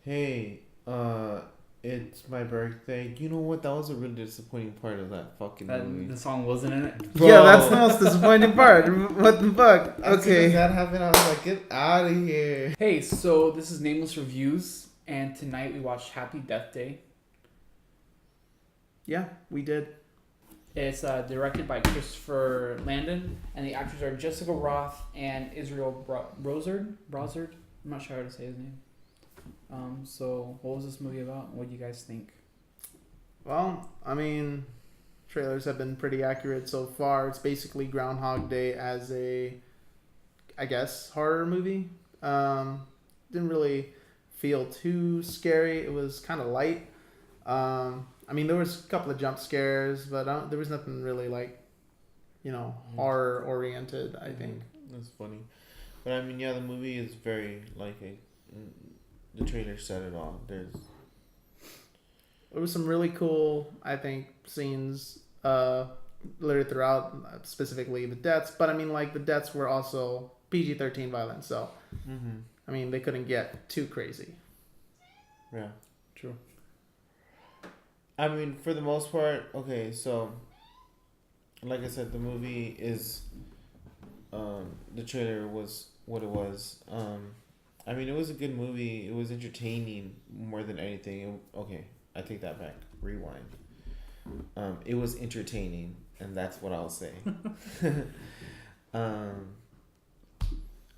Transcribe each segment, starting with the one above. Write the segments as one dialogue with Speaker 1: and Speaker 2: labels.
Speaker 1: Hey, it's my birthday. You know what? That was a really disappointing part of that fucking movie.
Speaker 2: The song wasn't in it.
Speaker 1: Bro,
Speaker 3: Yeah, that's the most disappointing part. What the fuck?
Speaker 1: as soon as
Speaker 3: Okay.
Speaker 1: that happened, I was like, get out of here.
Speaker 2: Hey, so this is Nameless Reviews, and tonight we watched Happy Death Day.
Speaker 3: Yeah, we did.
Speaker 2: It's directed by Christopher Landon, and the actors are Jessica Roth and Israel Brozard. I'm not sure how to say his name. So what was this movie about? What do you guys think?
Speaker 3: Well, I mean, trailers have been pretty accurate so far. It's basically Groundhog Day as a, I guess, horror movie. Didn't really feel too scary. It was kind of light. I mean, there was a couple of jump scares, but there was nothing really like, horror oriented, I think.
Speaker 1: That's funny. But I mean, yeah, the movie is very, the trailer said it all. There
Speaker 3: was some really cool, I think, scenes littered throughout, specifically the deaths. But I mean, the deaths were also PG-13 violence, so I mean, they couldn't get too crazy.
Speaker 1: Yeah.
Speaker 2: True.
Speaker 1: I mean, for the most part, okay, so, like I said, the movie is, the trailer was what it was. I mean, it was a good movie. It was entertaining more than anything. Okay, I take that back. Rewind. It was entertaining, and that's what I'll say. And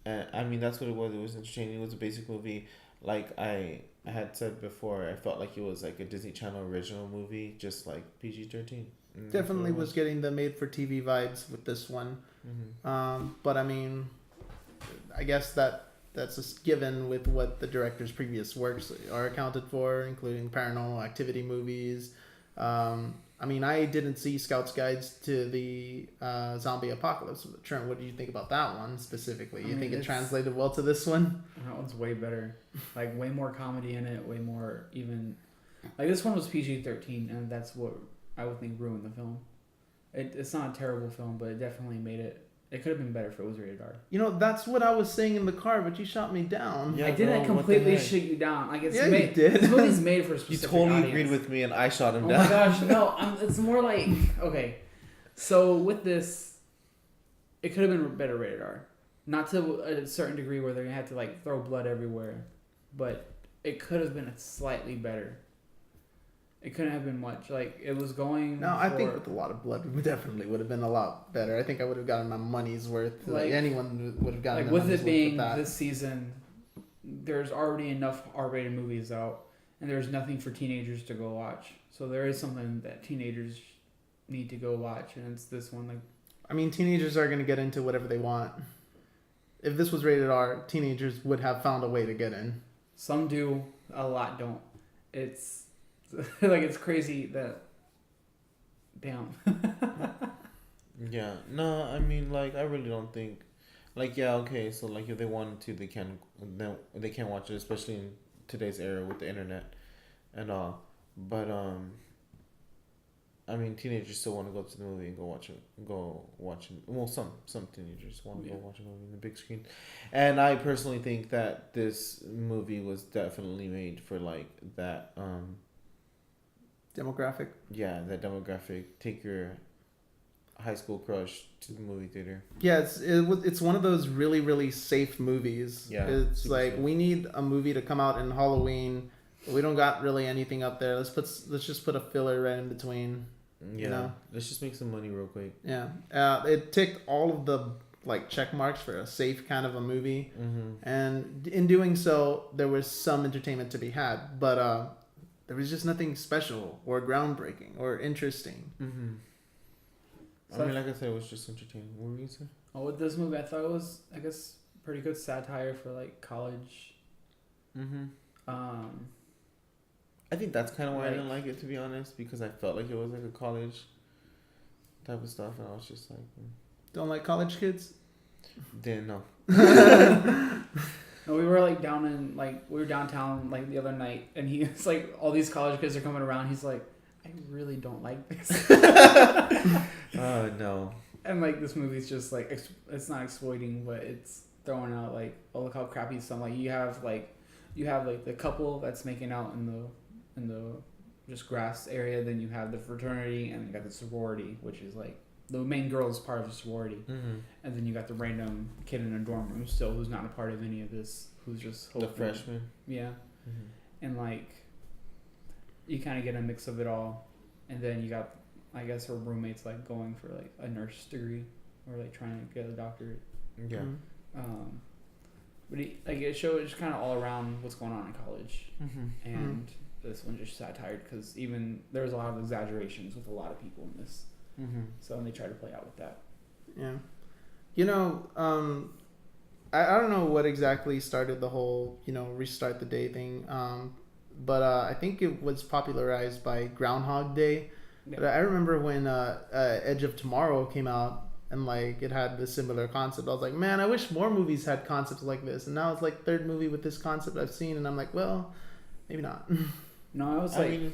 Speaker 1: I mean, that's what it was. It was entertaining. It was a basic movie. Like I had said before, I felt like it was like a Disney Channel original movie, just like PG-13.
Speaker 3: Definitely was getting the made-for-TV vibes with this one. But I mean, I guess that's a given with what the director's previous works are accounted for, including Paranormal Activity movies. I mean, I didn't see Scout's Guides to the Zombie Apocalypse. Trent, what do you think about that one specifically? You think it translated well to this one?
Speaker 2: That one's way better. Like, way more comedy in it, way more even... Like, this one was PG-13, and that's what I would think ruined the film. It's not a terrible film, but it definitely made it... It could have been better if it was rated R.
Speaker 3: That's what I was saying in the car, but you shot me down.
Speaker 2: Yeah, I didn't completely shoot you down. Like,
Speaker 3: you did.
Speaker 2: This movie's made for a specific
Speaker 1: You totally
Speaker 2: audience.
Speaker 1: agreed with me, and I shot him down.
Speaker 2: Oh my gosh, no. It's more like... Okay. So, with this, it could have been better rated R. Not to a certain degree where they had to, throw blood everywhere. But it could have been slightly better. It couldn't have been much. It was going.
Speaker 3: No, I think with a lot of blood, we definitely would have been a lot better. I think I would have gotten my money's worth. Anyone would have gotten.
Speaker 2: With it being this season, there's already enough R-rated movies out, and there's nothing for teenagers to go watch. So there is something that teenagers need to go watch, and it's this one.
Speaker 3: I mean, teenagers are going to get into whatever they want. If this was rated R, teenagers would have found a way to get in.
Speaker 2: Some do, a lot don't. It's it's crazy that. Damn.
Speaker 1: Yeah. No, I mean, I really don't think. Yeah, okay. So, if they wanted to, they can. They can't watch it, especially in today's era with the internet, and all. But I mean, teenagers still want to go to the movie and go watch it. Well, some teenagers want to go watch a movie on the big screen, and I personally think that this movie was definitely made for that.
Speaker 3: Demographic.
Speaker 1: Yeah, that demographic. Take your high school crush to the movie theater.
Speaker 3: Yeah, it's one of those really, really safe movies.
Speaker 1: Yeah,
Speaker 3: it's
Speaker 1: safe.
Speaker 3: We need a movie to come out in Halloween. We don't got really anything up there. Let's just put a filler right in between.
Speaker 1: Yeah, let's just make some money real quick.
Speaker 3: Yeah, it ticked all of the check marks for a safe kind of a movie, and in doing so, there was some entertainment to be had, but there was just nothing special or groundbreaking or interesting.
Speaker 1: So I mean, like I said, it was just entertaining. What were you saying?
Speaker 2: Oh, with this movie, I thought it was, I guess, pretty good satire for college.
Speaker 1: I think that's kind of why I didn't like it, to be honest, because I felt like it was a college type of stuff, and I was just
Speaker 3: Don't like college kids?
Speaker 1: Didn't know.
Speaker 2: No, we were down in we were downtown the other night, and he was all these college kids are coming around. He's like, I really don't like this.
Speaker 1: Oh no.
Speaker 2: And this movie's just it's not exploiting, but it's throwing out oh, look how crappy some you have you have like the couple that's making out in the just grass area. Then you have the fraternity, and you got the sorority, which is like the main girl is part of the sorority, and then you got the random kid in a dorm room still who's not a part of any of this, who's just hoping.
Speaker 1: The freshman.
Speaker 2: Yeah, and like you kind of get a mix of it all, and then you got, I guess, her roommate's like going for like a nurse degree or like trying to get a doctorate.
Speaker 1: Yeah.
Speaker 2: But it showed just kind of all around what's going on in college, and this one just satired because even there was a lot of exaggerations with a lot of people in this, so they tried to play out with that.
Speaker 3: Yeah, you know, I don't know what exactly started the whole restart the day thing, but I think it was popularized by Groundhog Day.
Speaker 2: Yeah.
Speaker 3: But I remember when Edge of Tomorrow came out. And like it had this similar concept. I was like, man, I wish more movies had concepts like this. And now it's like third movie with this concept I've seen, and I'm like, well, maybe not.
Speaker 2: No, I was like, you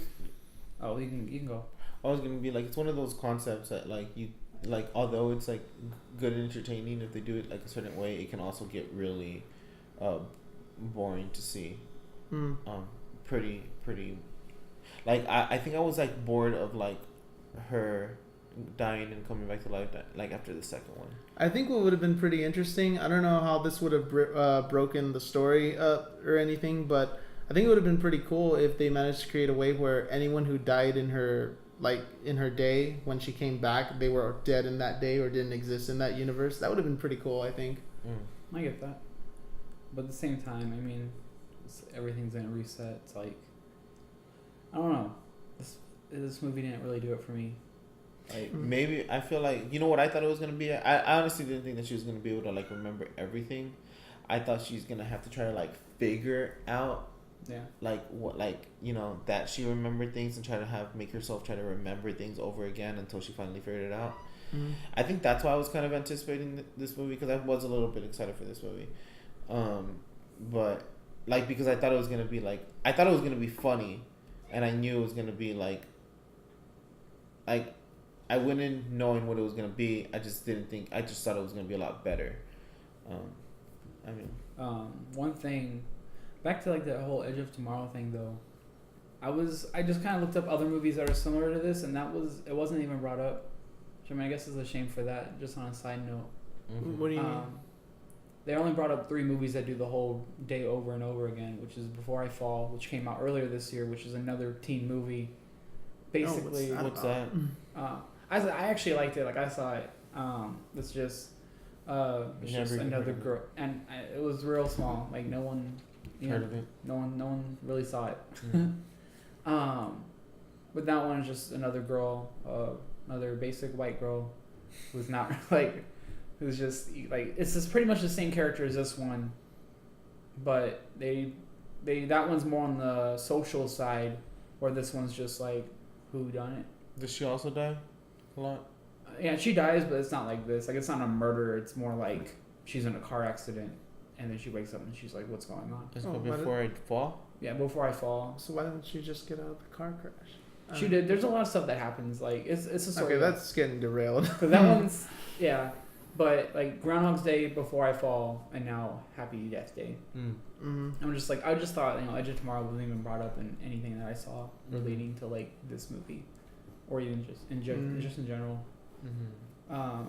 Speaker 2: can go.
Speaker 1: I was gonna be like, it's one of those concepts that like you like, although it's like good and entertaining, if they do it like a certain way, it can also get really boring to see. Pretty like I think I was like bored of like her dying and coming back to life like after the second one.
Speaker 3: I think what would have been pretty interesting, I don't know how this would have broken the story up or anything, but I think it would have been pretty cool if they managed to create a way where anyone who died in her day, when she came back, they were dead in that day or didn't exist in that universe. That would have been pretty cool, I think.
Speaker 2: I get that, but at the same time, I mean, everything's in a reset. It's like, I don't know, this movie didn't really do it for me. Like,
Speaker 1: maybe I feel like, you know what I thought it was gonna be. I honestly didn't think that she was gonna be able to like remember everything. I thought she's gonna have to try to like figure out, like what, like, that she remembered things and try to make herself try to remember things over again until she finally figured it out. I think that's why I was kind of anticipating this movie, because I was a little bit excited for this movie, but like because I thought it was gonna be funny, and I knew it was gonna be like I went in knowing what it was going to be. I just thought it was going to be a lot better.
Speaker 2: One thing, back to like the whole Edge of Tomorrow thing though, I just kind of looked up other movies that are similar to this, and it wasn't even brought up. Which, I mean, I guess is a shame for that, just on a side note.
Speaker 3: What do you mean?
Speaker 2: They only brought up 3 movies that do the whole day over and over again, which is Before I Fall, which came out earlier this year, which is another teen movie. Basically,
Speaker 1: what's that?
Speaker 2: I actually liked it. Like, I saw it. It's just another girl, and it was real small. Like, no one heard of it. No one really saw it. But that one is just another girl, another basic white girl, who's not like, who's just like, it's just pretty much the same character as this one, but that one's more on the social side, where this one's just like, who done it?
Speaker 1: Does she also die a lot?
Speaker 2: Yeah, she dies, but it's not like this. Like, it's not a murder. It's more like she's in a car accident, and then she wakes up and she's like, "What's going on?"
Speaker 1: Before I Fall?
Speaker 2: Yeah, Before I Fall.
Speaker 3: So why didn't she just get out of the car crash?
Speaker 2: She did. There's a lot of stuff that happens. Like, it's a story.
Speaker 3: Okay, that's getting derailed.
Speaker 2: But that one's but like Groundhog's Day, Before I Fall, and now Happy Death Day. I'm just like, I just thought Edge of Tomorrow wasn't even brought up in anything that I saw relating to like this movie, or even just in general.
Speaker 1: I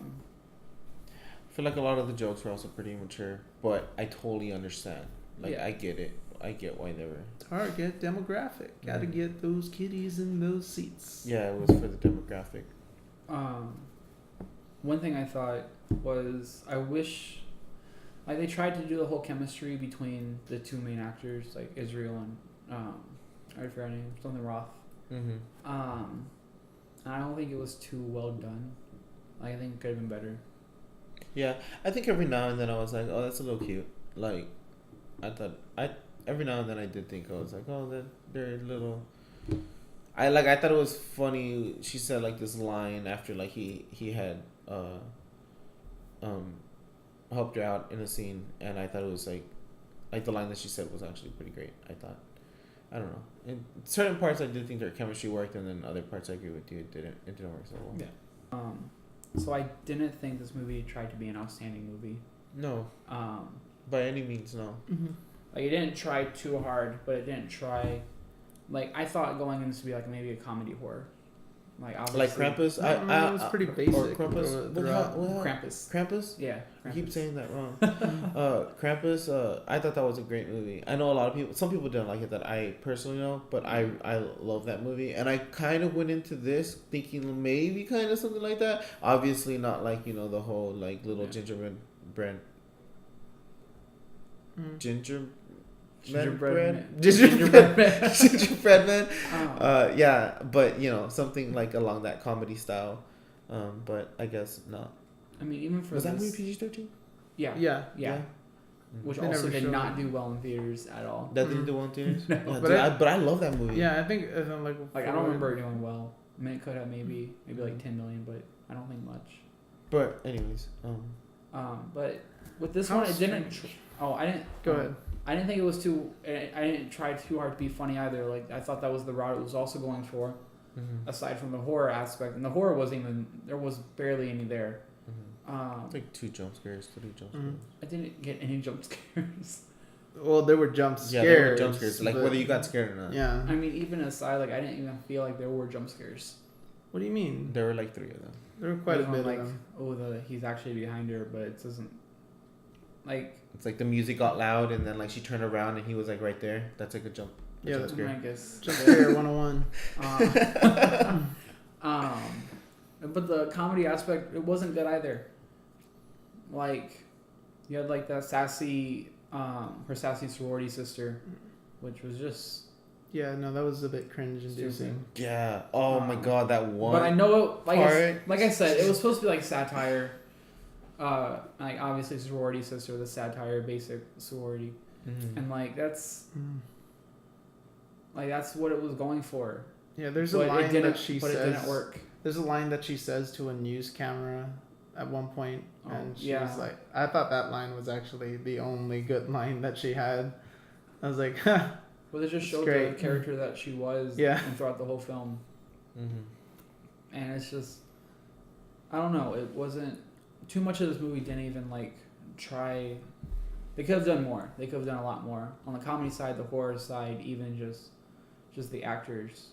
Speaker 1: feel like a lot of the jokes were also pretty immature, but I totally understand. Like, I get it. I get why they were.
Speaker 3: Target demographic. Gotta get those kiddies in those seats.
Speaker 1: Yeah, it was for the demographic.
Speaker 2: One thing I thought was, I wish, like, they tried to do the whole chemistry between the 2 main actors, like Israel and I forgot her name, something Roth. I don't think it was too well done. I think it could have been better. Yeah,
Speaker 1: I think every now and then I was like, oh, that's a little cute. Like, every now and then I did think, I was like, oh, they're little. I thought it was funny. She said like this line after like he had helped her out in a scene, and I thought it was like the line that she said was actually pretty great. I thought, I don't know. In certain parts I did think their chemistry worked, and then other parts I agree with you, it didn't work so well.
Speaker 2: Yeah. So I didn't think this movie tried to be an outstanding movie.
Speaker 1: No. By any means, no.
Speaker 2: Like, it didn't try too hard, but it didn't try. Like, I thought going in this to be like maybe a comedy horror. Like, obviously.
Speaker 1: Like Krampus?
Speaker 3: It was pretty basic.
Speaker 1: Or Krampus?
Speaker 2: Krampus.
Speaker 1: Krampus?
Speaker 2: Yeah.
Speaker 1: I
Speaker 2: Krampus.
Speaker 1: keep saying that wrong. Krampus, I thought that was a great movie. I know a lot of people, some people didn't like it that I personally know, but I love that movie. And I kind of went into this thinking maybe kind of something like that. Obviously not like, the whole like little gingerbread man. Yeah, but something like along that comedy style. But I guess not.
Speaker 2: I mean, even for
Speaker 1: was that movie PG-13?
Speaker 2: Yeah.
Speaker 1: Yeah.
Speaker 2: Which
Speaker 3: They
Speaker 2: also
Speaker 3: never
Speaker 2: did not
Speaker 3: showed
Speaker 2: do well in theaters at all.
Speaker 1: That didn't do well in theaters.
Speaker 2: No.
Speaker 1: Yeah,
Speaker 3: But
Speaker 1: but I love that movie.
Speaker 3: Yeah, I think
Speaker 2: Like, I don't remember it doing well. I mean, it could have maybe like 10 million, but I don't think much.
Speaker 1: But anyways,
Speaker 2: but with this
Speaker 3: How
Speaker 2: one, it didn't.
Speaker 3: strange.
Speaker 2: I didn't.
Speaker 3: Go ahead.
Speaker 2: I didn't think it was too. I didn't try too hard to be funny either. Like, I thought that was the route it was also going for, aside from the horror aspect. And the horror wasn't even. There was barely any there.
Speaker 1: It's like 2 jump scares, 3 jump scares.
Speaker 2: I didn't get any jump scares.
Speaker 3: Well, there were jump scares.
Speaker 1: Yeah, there were jump scares. Like whether you got scared or not.
Speaker 3: Yeah.
Speaker 2: I mean, even aside, like, I didn't even feel like there were jump scares.
Speaker 3: What do you mean?
Speaker 1: There were like 3 of them.
Speaker 3: There were quite a bit
Speaker 2: like,
Speaker 3: of them.
Speaker 2: he's actually behind her, but it doesn't. Like.
Speaker 1: It's like the music got loud and then like she turned around and he was like right there. That's like a jump.
Speaker 3: Yeah,
Speaker 1: jump scare.
Speaker 2: I guess.
Speaker 3: Jump scare 101.
Speaker 2: But the comedy aspect, it wasn't good either. Like, you had like that sassy, her sassy sorority sister, which was just.
Speaker 3: Yeah, no, that was a bit cringe-inducing.
Speaker 1: Yeah. Oh my god, that one.
Speaker 2: But I know, like I said, it was supposed to be like satire. Like, obviously sorority sister, the satire, basic sorority, and like that's what it was going for.
Speaker 3: Yeah, there's a line that she says.
Speaker 2: But it didn't work.
Speaker 3: There's a line that she says to a news camera at one point, and she's
Speaker 2: yeah.
Speaker 3: like, I thought that line was actually the only good line that she had. I was like,
Speaker 2: Well, it just showed the character that she was and throughout the whole film. And it's just, I don't know, it wasn't, too much of this movie didn't even like try, they could have done more. They could have done a lot more. On the comedy side, the horror side, even just the actors.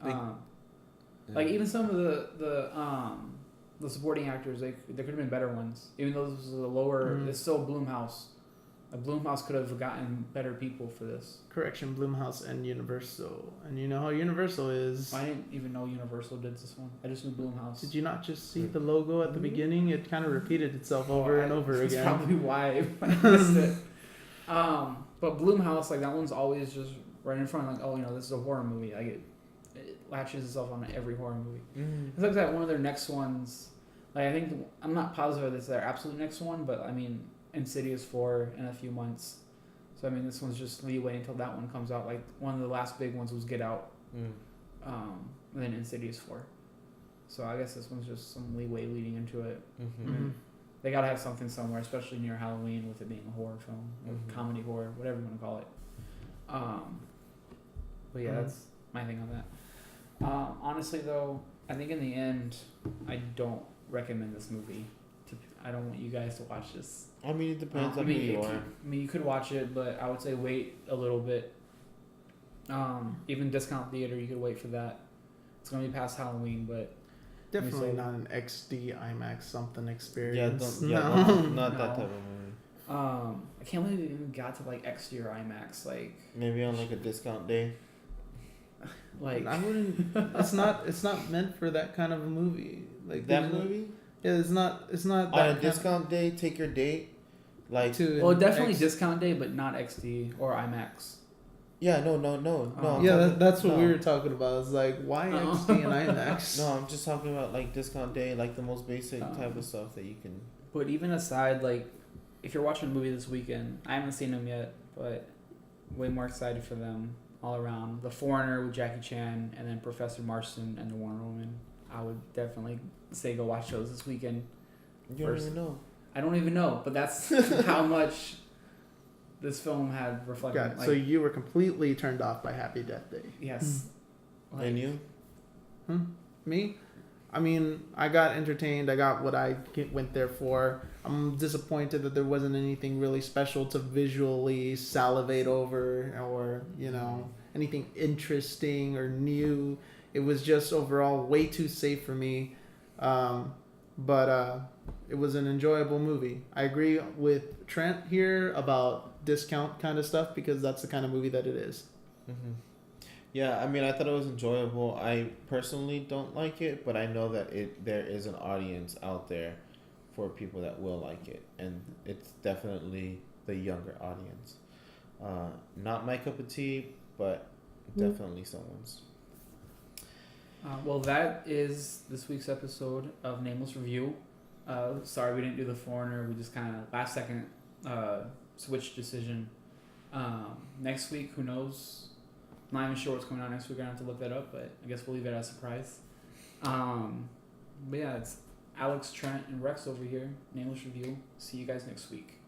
Speaker 2: Like even some of the supporting actors, there could have been better ones. Even though this was a lower, it's still Blumhouse. Blumhouse could have gotten better people for this.
Speaker 3: Correction, Blumhouse and Universal. And you know how Universal is.
Speaker 2: I didn't even know Universal did this one. I just knew Blumhouse.
Speaker 3: Did you not just see the logo at the beginning? It kind of repeated itself over and over again.
Speaker 2: That's probably why I missed it. But Blumhouse, like, that one's always just right in front, like, oh, this is a horror movie. Like, it latches itself on every horror movie. It's like that one of their next ones. Like, I think, I'm not positive this is their absolute next one, but I mean, Insidious 4 in a few months. So I mean, this one's just leeway until that one comes out. Like, one of the last big ones was Get Out, and then Insidious 4. So I guess this one's just some leeway leading into it. They gotta have something somewhere, especially near Halloween, with it being a horror film, or comedy horror, whatever you want to call it. But yeah, that's my thing on that. Honestly, though, I think in the end, I don't recommend this movie. I don't want you guys to watch this.
Speaker 1: I mean, it depends on who you are.
Speaker 2: I mean, you could watch it, but I would say wait a little bit. Even discount theater, you could wait for that. It's gonna be past Halloween, but
Speaker 3: definitely not an XD IMAX something
Speaker 1: Yeah,
Speaker 3: experience.
Speaker 1: not that type of movie.
Speaker 2: I can't believe it even got to like XD or IMAX. Like,
Speaker 1: maybe on like a discount day.
Speaker 2: Like,
Speaker 3: I wouldn't. It's not meant for that kind of a movie. Like
Speaker 1: that movie.
Speaker 3: Yeah, it's not. That
Speaker 1: on a discount day, take your date. Like,
Speaker 2: definitely discount day, but not XD or IMAX.
Speaker 1: Yeah, no.
Speaker 3: Yeah, that's what we were talking about. It's like, why XD and IMAX?
Speaker 1: No, I'm just talking about like discount day, like the most basic type of stuff that you can.
Speaker 2: But even aside, like, if you're watching a movie this weekend, I haven't seen them yet, but way more excited for them all around. The Foreigner with Jackie Chan, and then Professor Marston and the Wonder Woman. I would definitely say go watch those this weekend.
Speaker 1: You don't even know.
Speaker 2: I don't even know, but that's how much this film had reflected.
Speaker 3: God, so you were completely turned off by Happy Death Day.
Speaker 2: Yes.
Speaker 1: And you?
Speaker 3: Me? I mean, I got entertained. I got what I went there for. I'm disappointed that there wasn't anything really special to visually salivate over, or anything interesting or new. It was just overall way too safe for me. But it was an enjoyable movie. I agree with Trent here about discount kind of stuff, because that's the kind of movie that it is.
Speaker 1: Mm-hmm. Yeah, I mean, I thought it was enjoyable. I personally don't like it, but I know that there is an audience out there for people that will like it, and it's definitely the younger audience. Not my cup of tea, but definitely someone's.
Speaker 2: Well, that is this week's episode of Nameless Review. Sorry we didn't do The Foreigner. We just kind of last second switch decision. Next week, who knows? I'm not even sure what's coming out next week. I have to look that up, but I guess we'll leave it as a surprise. But yeah, it's Alex, Trent, and Rex over here. Nameless Review. See you guys next week.